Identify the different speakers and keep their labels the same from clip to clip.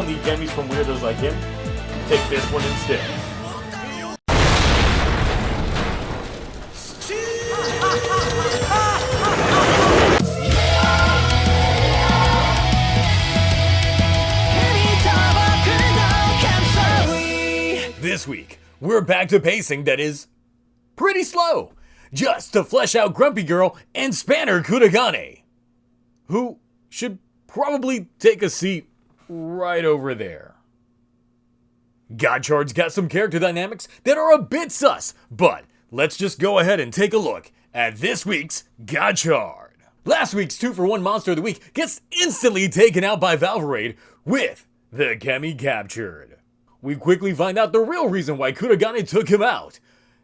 Speaker 1: don't need Gemmies from weirdos like him. Take this one instead. This week, we're back to pacing that is pretty slow, just to flesh out Grumpy Girl and Spanner Kuragane, who should probably take a seat right over there. Gotchard's got some character dynamics that are a bit sus, but let's just go ahead and take a look at this week's Gotchard. Last week's 2-for-1 Monster of the Week gets instantly taken out by Valverade with the Kemi captured. We quickly find out the real reason why Kuragane took him out.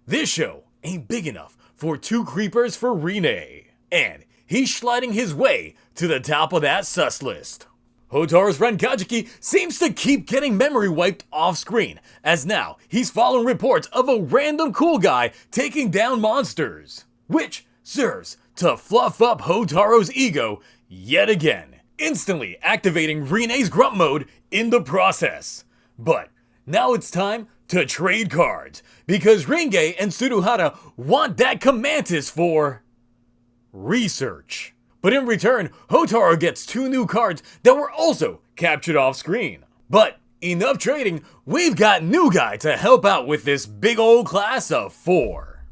Speaker 1: This show ain't big enough for 2 creepers for Rine, and he's sliding his way to the top of that sus list. Hotaro's friend Kajiki seems to keep getting memory wiped off screen, as now he's following reports of a random cool guy taking down monsters, which serves to fluff up Hotaro's ego yet again, instantly activating Rine's grunt mode in the process. But now it's time to trade cards, because Ringe and Tsuruhara want that Camantis for research. But in return, Hotaro gets 2 new cards that were also captured off screen. But enough trading, we've got new guy to help out with this big old class of 4.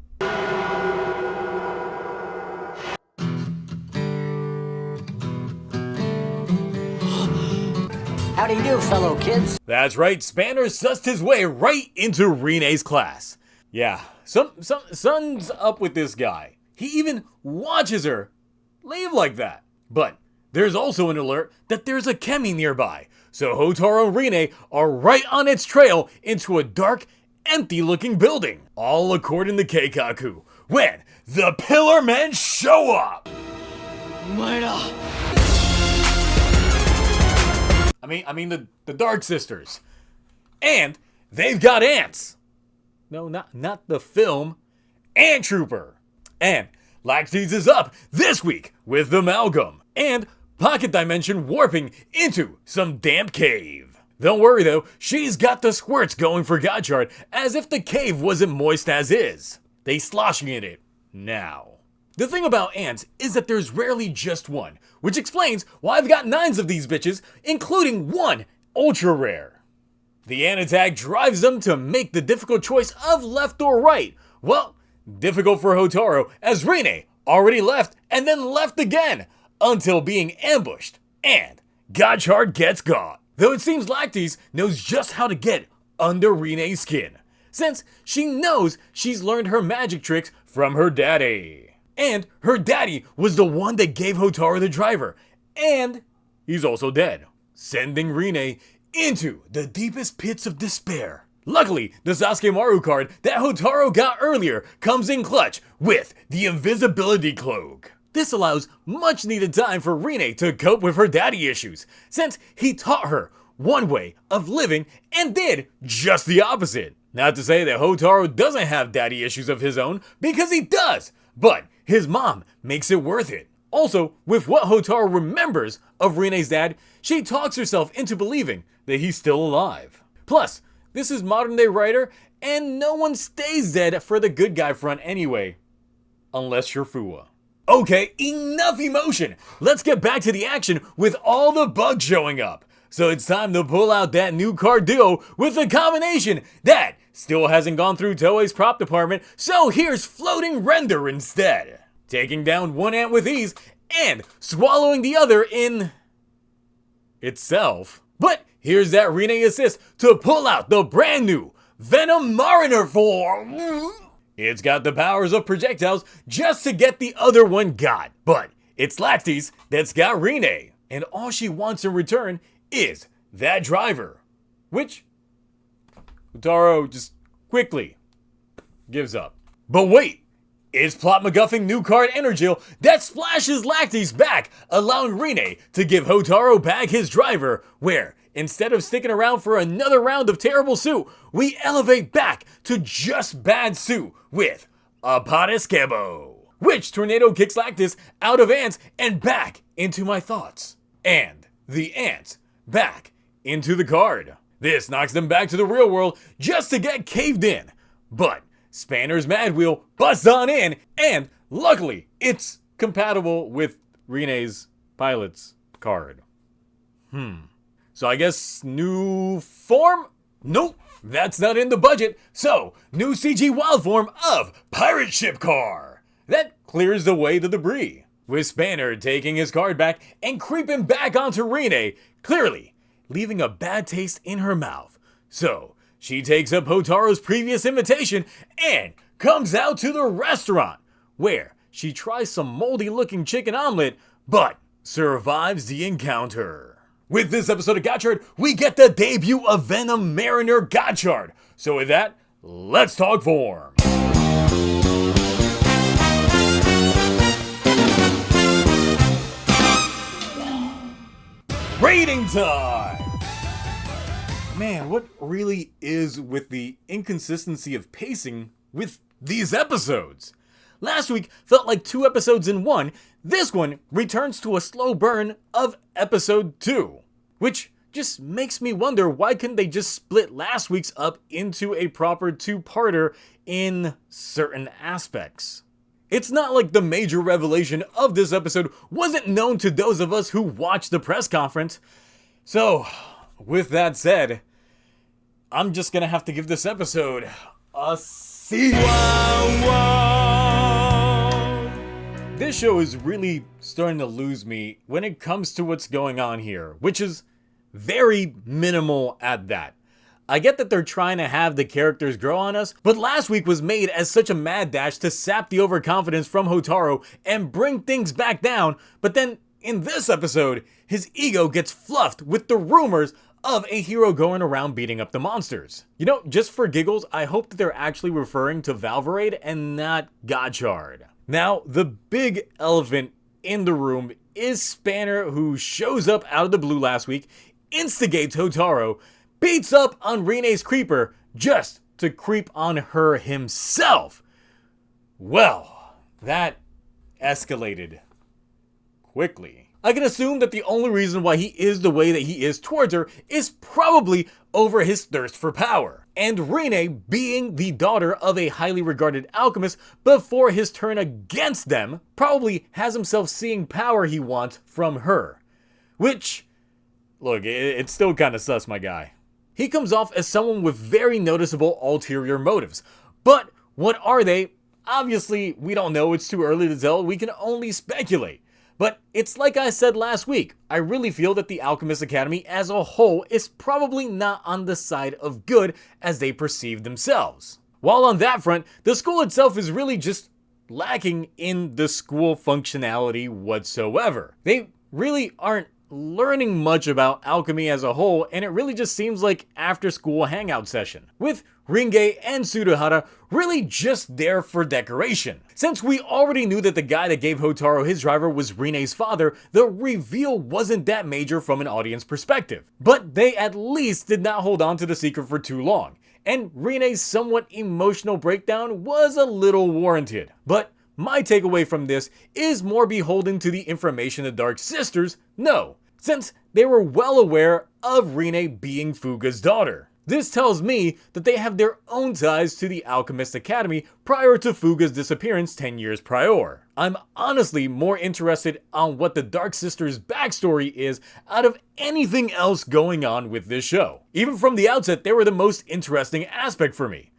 Speaker 2: How do you do, fellow kids?
Speaker 1: That's right, Spanner sussed his way right into Rine's class. Yeah, something's up with this guy. He even watches her leave like that. But there's also an alert that there's a Kemi nearby, so Hotaro and Rine are right on its trail into a dark, empty-looking building, all according to Keikaku, when the Pillar Men show up! I mean the Dark Sisters. And they've got ants. No, not the film. Ant Trooper. And Lactes is up this week with the Amalgam. And Pocket Dimension warping into some damp cave. Don't worry though, she's got the squirts going for Gotchard as if the cave wasn't moist as is. They sloshing in it now. The thing about ants is that there's rarely just one, which explains why I've got 9 of these bitches, including 1 ultra rare. The ant attack drives them to make the difficult choice of left or right. Well, difficult for Hotaro, as Rine already left and then left again, until being ambushed, and Gotchard gets got. Though it seems Lactes knows just how to get under Rine's skin, since she knows she's learned her magic tricks from her daddy. And her daddy was the one that gave Hotaro the driver, and he's also dead, sending Rine into the deepest pits of despair. Luckily, the Sasuke Maru card that Hotaro got earlier comes in clutch with the invisibility cloak. This allows much needed time for Rine to cope with her daddy issues, since he taught her one way of living and did just the opposite. Not to say that Hotaro doesn't have daddy issues of his own, because he does, but his mom makes it worth it. Also, with what Hotaro remembers of Rine's dad, she talks herself into believing that he's still alive. Plus, this is modern day writer, and no one stays dead for the good guy front anyway. Unless you're Fuwa. Okay, enough emotion! Let's get back to the action with all the bugs showing up. So it's time to pull out that new card duo with a combination that still hasn't gone through Toei's prop department, so here's Floating Render instead. Taking down 1 ant with ease and swallowing the other in itself. But here's that Rine assist to pull out the brand new Venom Mariner form. It's got the powers of projectiles just to get the other one got. But it's Lactes that's got Rine, and all she wants in return is that driver, which Hotaro just quickly gives up. But wait, it's Plot MacGuffin new card Energil that splashes Lactes back, allowing Rine to give Hotaro back his driver, where instead of sticking around for another round of terrible Sue, we elevate back to just bad Sue with a Padeskebo, which tornado kicks Lactes out of ants and back into my thoughts. And the ants back into the card. This knocks them back to the real world just to get caved in. But Spanner's Mad Wheel busts on in, and luckily, it's compatible with Rine's pilot's card. So I guess new form? Nope, that's not in the budget. So, new CG wild form of Pirate Ship Car. That clears the way to debris, with Spanner taking his card back and creeping back onto Rine, clearly leaving a bad taste in her mouth. So, she takes up Hotaro's previous invitation and comes out to the restaurant, where she tries some moldy looking chicken omelet, but survives the encounter. With this episode of Gotchard, we get the debut of Venom Mariner Gotchard. So with that, let's talk form. Rating time! Man, what really is with the inconsistency of pacing with these episodes? Last week felt like 2 episodes in one. This one returns to a slow burn of episode 2, which just makes me wonder why couldn't they just split last week's up into a proper 2-parter in certain aspects. It's not like the major revelation of this episode wasn't known to those of us who watched the press conference. So, with that said, I'm just gonna have to give this episode a C. This show is really starting to lose me when it comes to what's going on here, which is very minimal at that. I get that they're trying to have the characters grow on us, but last week was made as such a mad dash to sap the overconfidence from Hotaro and bring things back down, but then in this episode, his ego gets fluffed with the rumors of a hero going around beating up the monsters. You know, just for giggles, I hope that they're actually referring to Valverade and not Gotchard. Now, the big elephant in the room is Spanner, who shows up out of the blue last week, instigates Hotaro, beats up on Rine's creeper just to creep on her himself. Well, that escalated quickly. I can assume that the only reason why he is the way that he is towards her is probably over his thirst for power. And Rine, being the daughter of a highly regarded alchemist before his turn against them, probably has himself seeing power he wants from her. Which, look, it's still kinda sus, my guy. He comes off as someone with very noticeable ulterior motives. But what are they? Obviously, we don't know, it's too early to tell, we can only speculate. But it's like I said last week, I really feel that the Alchemist Academy as a whole is probably not on the side of good as they perceive themselves. While on that front, the school itself is really just lacking in the school functionality whatsoever. They really aren't learning much about alchemy as a whole, and it really just seems like after school hangout session, with Ringe and Tsuruhara really just there for decoration. Since we already knew that the guy that gave Hotaro his driver was Rine's father, the reveal wasn't that major from an audience perspective. But they at least did not hold on to the secret for too long, and Rine's somewhat emotional breakdown was a little warranted. But my takeaway from this is more beholden to the information the Dark Sisters know, since they were well aware of Rine being Fuga's daughter. This tells me that they have their own ties to the Alchemist Academy prior to Fuga's disappearance 10 years prior. I'm honestly more interested on what the Dark Sisters' backstory is out of anything else going on with this show. Even from the outset, they were the most interesting aspect for me.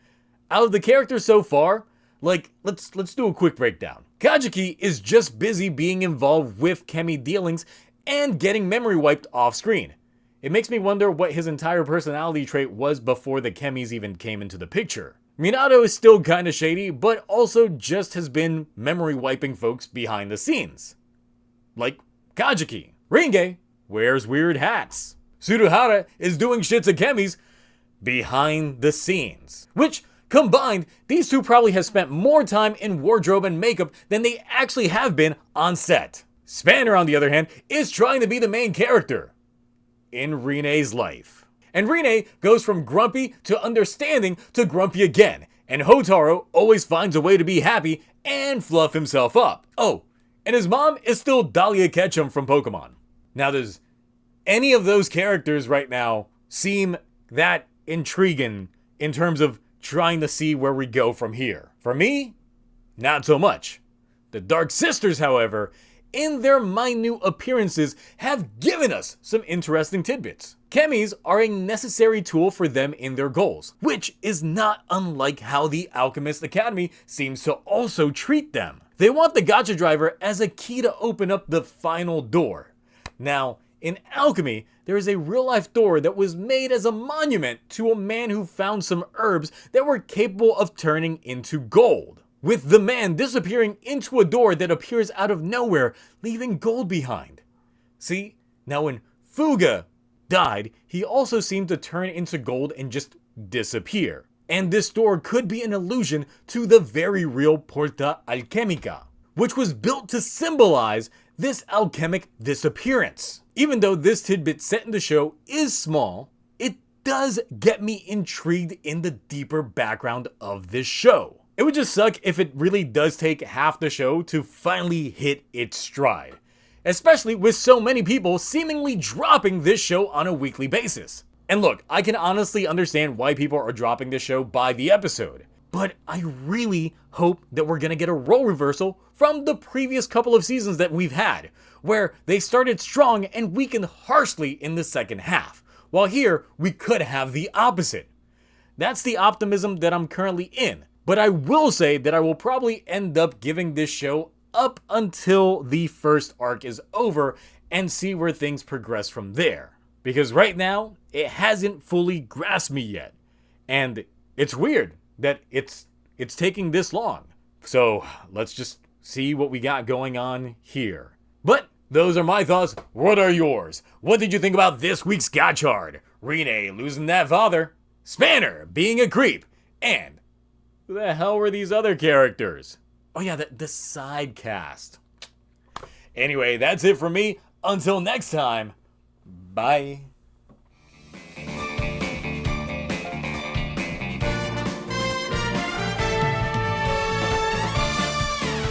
Speaker 1: Out of the characters so far, let's do a quick breakdown. Kajiki is just busy being involved with Kemi dealings and getting memory wiped off screen. It makes me wonder what his entire personality trait was before the Kemis even came into the picture. Minato is still kinda shady, but also just has been memory wiping folks behind the scenes. Like Kajiki. Ringe wears weird hats. Tsuruhara is doing shit to Kemis behind the scenes. Which, combined, these two probably have spent more time in wardrobe and makeup than they actually have been on set. Spanner, on the other hand, is trying to be the main character in Rine's life. And Rine goes from grumpy to understanding to grumpy again, and Hotaro always finds a way to be happy and fluff himself up. Oh, and his mom is still Dahlia Ketchum from Pokemon. Now there's any of those characters right now seem that intriguing in terms of trying to see where we go from here. For me, not so much. The Dark Sisters, however, in their minute appearances, have given us some interesting tidbits. Chemis are a necessary tool for them in their goals, which is not unlike how the Alchemist Academy seems to also treat them. They want the Gotcha driver as a key to open up the final door. Now, in alchemy, there is a real-life door that was made as a monument to a man who found some herbs that were capable of turning into gold, with the man disappearing into a door that appears out of nowhere, leaving gold behind. See, now when Fuga died, he also seemed to turn into gold and just disappear. And this door could be an allusion to the very real Porta Alchemica, which was built to symbolize this alchemic disappearance. Even though this tidbit set in the show is small, it does get me intrigued in the deeper background of this show. It would just suck if it really does take half the show to finally hit its stride, especially with so many people seemingly dropping this show on a weekly basis. And look, I can honestly understand why people are dropping this show by the episode, but I really hope that we're gonna get a role reversal from the previous couple of seasons that we've had, where they started strong and weakened harshly in the second half, while here we could have the opposite. That's the optimism that I'm currently in, but I will say that I will probably end up giving this show up until the first arc is over and see where things progress from there. Because right now, it hasn't fully grasped me yet. And it's weird that it's taking this long. So let's just see what we got going on here. But those are my thoughts. What are yours? What did you think about this week's Gotchard? Rene losing that father, Spanner being a creep, and who the hell were these other characters? Oh yeah, the side cast. Anyway, that's it for me. Until next time, bye.